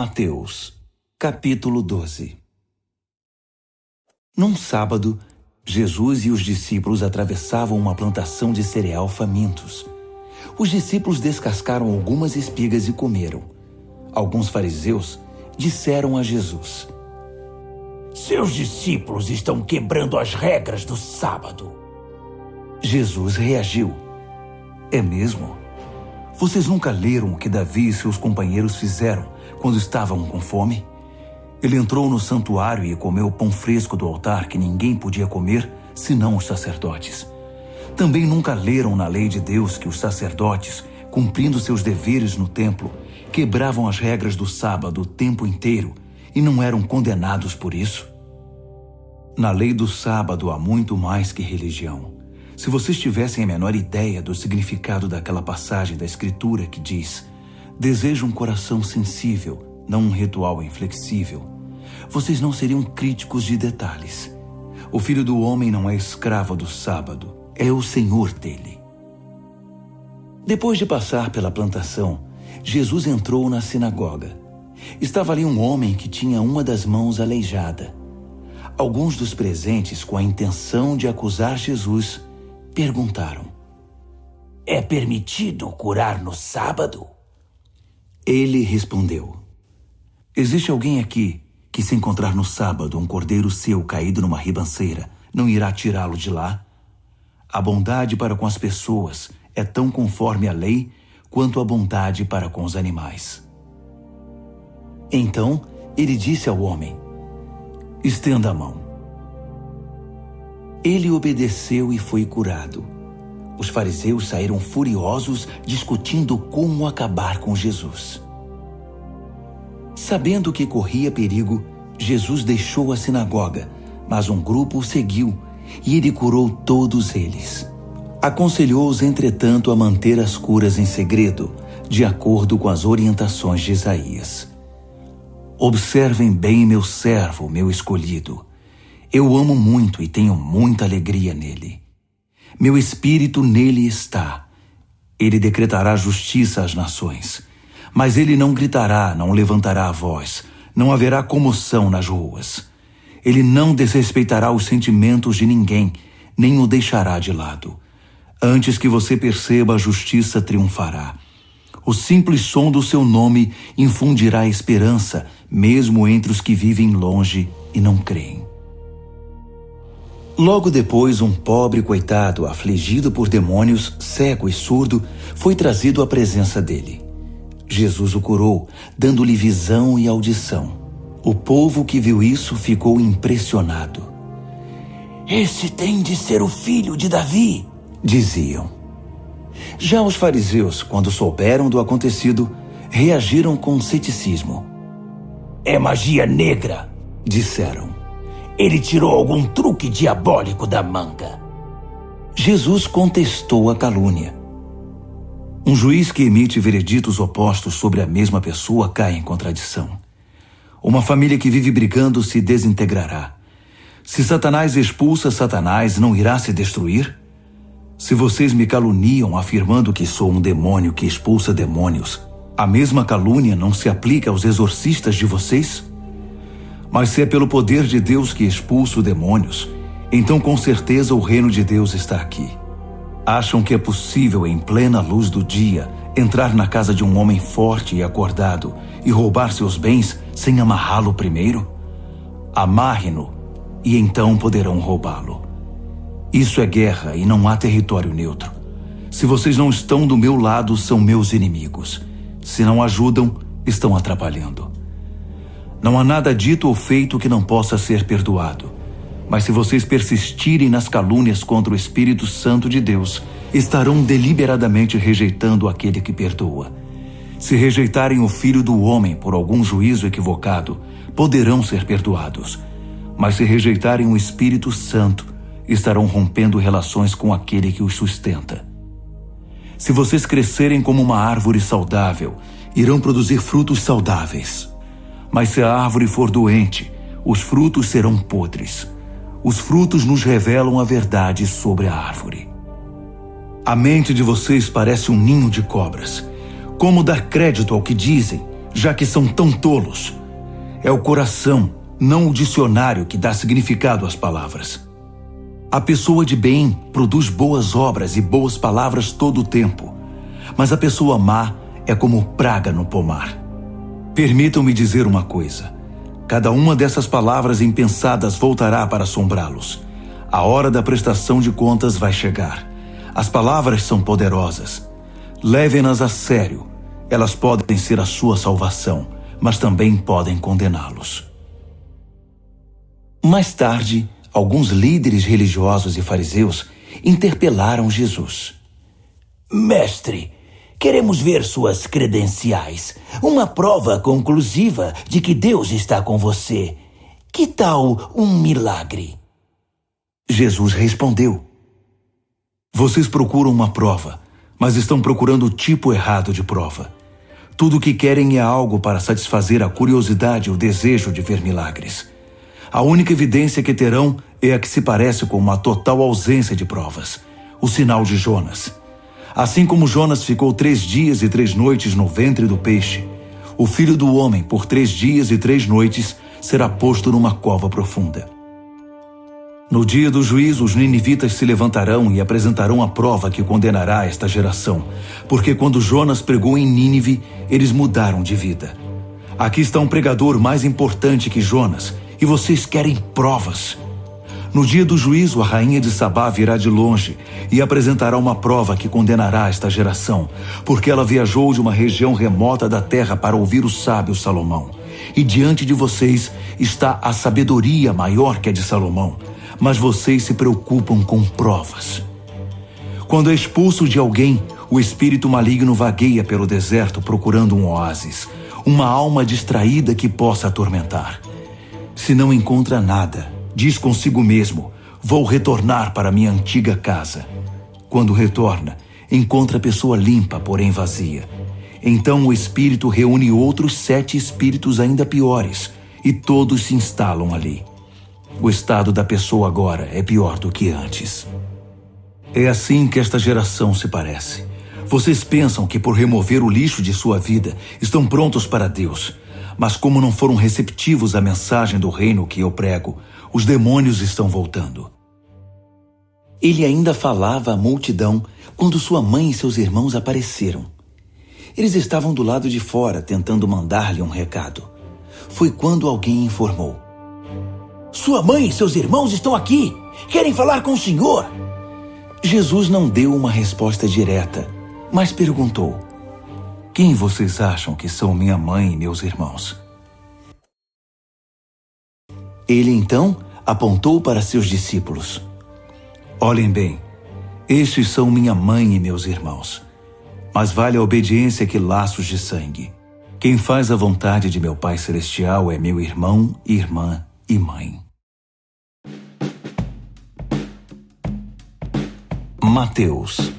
Mateus, capítulo 12. Num sábado, Jesus e os discípulos atravessavam uma plantação de cereal famintos. Os discípulos descascaram algumas espigas e comeram. Alguns fariseus disseram a Jesus: "Seus discípulos estão quebrando as regras do sábado." Jesus reagiu: "É mesmo? Vocês nunca leram o que Davi e seus companheiros fizeram quando estavam com fome? Ele entrou no santuário e comeu pão fresco do altar que ninguém podia comer, senão os sacerdotes. Também nunca leram na lei de Deus que os sacerdotes, cumprindo seus deveres no templo, quebravam as regras do sábado o tempo inteiro e não eram condenados por isso? Na lei do sábado há muito mais que religião. Se vocês tivessem a menor ideia do significado daquela passagem da Escritura que diz: desejo um coração sensível, não um ritual inflexível, vocês não seriam críticos de detalhes. O Filho do Homem não é escravo do sábado, é o Senhor dele." Depois de passar pela plantação, Jesus entrou na sinagoga. Estava ali um homem que tinha uma das mãos aleijada. Alguns dos presentes, com a intenção de acusar Jesus, perguntaram: "É permitido curar no sábado?" Ele respondeu: "Existe alguém aqui que, se encontrar no sábado um cordeiro seu caído numa ribanceira, não irá tirá-lo de lá? A bondade para com as pessoas é tão conforme a lei quanto a bondade para com os animais." Então ele disse ao homem: "Estenda a mão." Ele obedeceu e foi curado. Os fariseus saíram furiosos, discutindo como acabar com Jesus. Sabendo que corria perigo, Jesus deixou a sinagoga, mas um grupo o seguiu e ele curou todos eles. Aconselhou-os, entretanto, a manter as curas em segredo, de acordo com as orientações de Isaías. "Observem bem meu servo, meu escolhido. Eu amo muito e tenho muita alegria nele. Meu espírito nele está. Ele decretará justiça às nações. Mas ele não gritará, não levantará a voz, não haverá comoção nas ruas. Ele não desrespeitará os sentimentos de ninguém, nem o deixará de lado. Antes que você perceba, a justiça triunfará. O simples som do seu nome infundirá esperança, mesmo entre os que vivem longe e não creem." Logo depois, um pobre coitado, afligido por demônios, cego e surdo, foi trazido à presença dele. Jesus o curou, dando-lhe visão e audição. O povo que viu isso ficou impressionado. "Esse tem de ser o filho de Davi", diziam. Já os fariseus, quando souberam do acontecido, reagiram com ceticismo. "É magia negra", disseram. "Ele tirou algum truque diabólico da manga." Jesus contestou a calúnia. Um juiz que emite vereditos opostos sobre a mesma pessoa cai em contradição. Uma família que vive brigando se desintegrará. Se Satanás expulsa Satanás, não irá se destruir? Se vocês me caluniam afirmando que sou um demônio que expulsa demônios, a mesma calúnia não se aplica aos exorcistas de vocês? Mas se é pelo poder de Deus que expulso demônios, então com certeza o reino de Deus está aqui. Acham que é possível, em plena luz do dia, entrar na casa de um homem forte e acordado e roubar seus bens sem amarrá-lo primeiro? Amarre-no e então poderão roubá-lo. Isso é guerra e não há território neutro. Se vocês não estão do meu lado, são meus inimigos. Se não ajudam, estão atrapalhando. Não há nada dito ou feito que não possa ser perdoado. Mas se vocês persistirem nas calúnias contra o Espírito Santo de Deus, estarão deliberadamente rejeitando aquele que perdoa. Se rejeitarem o Filho do Homem por algum juízo equivocado, poderão ser perdoados. Mas se rejeitarem o Espírito Santo, estarão rompendo relações com aquele que os sustenta. Se vocês crescerem como uma árvore saudável, irão produzir frutos saudáveis. Mas se a árvore for doente, os frutos serão podres. Os frutos nos revelam a verdade sobre a árvore. A mente de vocês parece um ninho de cobras. Como dar crédito ao que dizem? já que são tão tolos. É o coração, não o dicionário, que dá significado às palavras. A pessoa de bem produz boas obras e boas palavras todo o tempo, mas a pessoa má é como praga no pomar. Permitam-me dizer uma coisa: cada uma dessas palavras impensadas voltará para assombrá-los. A hora da prestação de contas vai chegar. As palavras são poderosas. Levem-nas a sério. Elas podem ser a sua salvação, mas também podem condená-los. Mais tarde, alguns líderes religiosos e fariseus interpelaram Jesus. Mestre, queremos ver suas credenciais. Uma prova conclusiva de que Deus está com você. Que tal um milagre? Jesus respondeu: Vocês procuram uma prova, mas estão procurando o tipo errado de prova. Tudo o que querem é algo para satisfazer a curiosidade e o desejo de ver milagres. A única evidência que terão é a que se parece com uma total ausência de provas: o sinal de Jonas. Assim como Jonas ficou 3 dias e 3 noites no ventre do peixe, o Filho do Homem, por 3 dias e 3 noites, será posto numa cova profunda. No dia do juízo, os ninivitas se levantarão e apresentarão a prova que condenará esta geração, porque quando Jonas pregou em Nínive, eles mudaram de vida. Aqui está um pregador mais importante que Jonas, e vocês querem provas. No dia do juízo, a rainha de Sabá virá de longe e apresentará uma prova que condenará esta geração, porque ela viajou de uma região remota da terra para ouvir o sábio Salomão. E diante de vocês está a sabedoria maior que a de Salomão, mas vocês se preocupam com provas. Quando é expulso de alguém, o espírito maligno vagueia pelo deserto procurando um oásis, uma alma distraída que possa atormentar. Se não encontra nada, diz consigo mesmo: vou retornar para minha antiga casa. Quando retorna, encontra a pessoa limpa, porém vazia. Então o espírito reúne outros 7 espíritos ainda piores, e todos se instalam ali. O estado da pessoa agora é pior do que antes. É assim que esta geração se parece. Vocês pensam que por remover o lixo de sua vida estão prontos para Deus, mas como não foram receptivos à mensagem do reino que eu prego, os demônios estão voltando. Ele ainda falava à multidão quando sua mãe e seus irmãos apareceram. Eles estavam do lado de fora tentando mandar-lhe um recado. Foi quando alguém informou: Sua mãe e seus irmãos estão aqui. Querem falar com o senhor. Jesus não deu uma resposta direta, mas perguntou: Quem vocês acham que são minha mãe e meus irmãos? Ele então apontou para seus discípulos: Olhem bem, estes são minha mãe e meus irmãos. Mas vale a obediência que laços de sangue. Quem faz a vontade de meu Pai Celestial é meu irmão, irmã e mãe. Mateus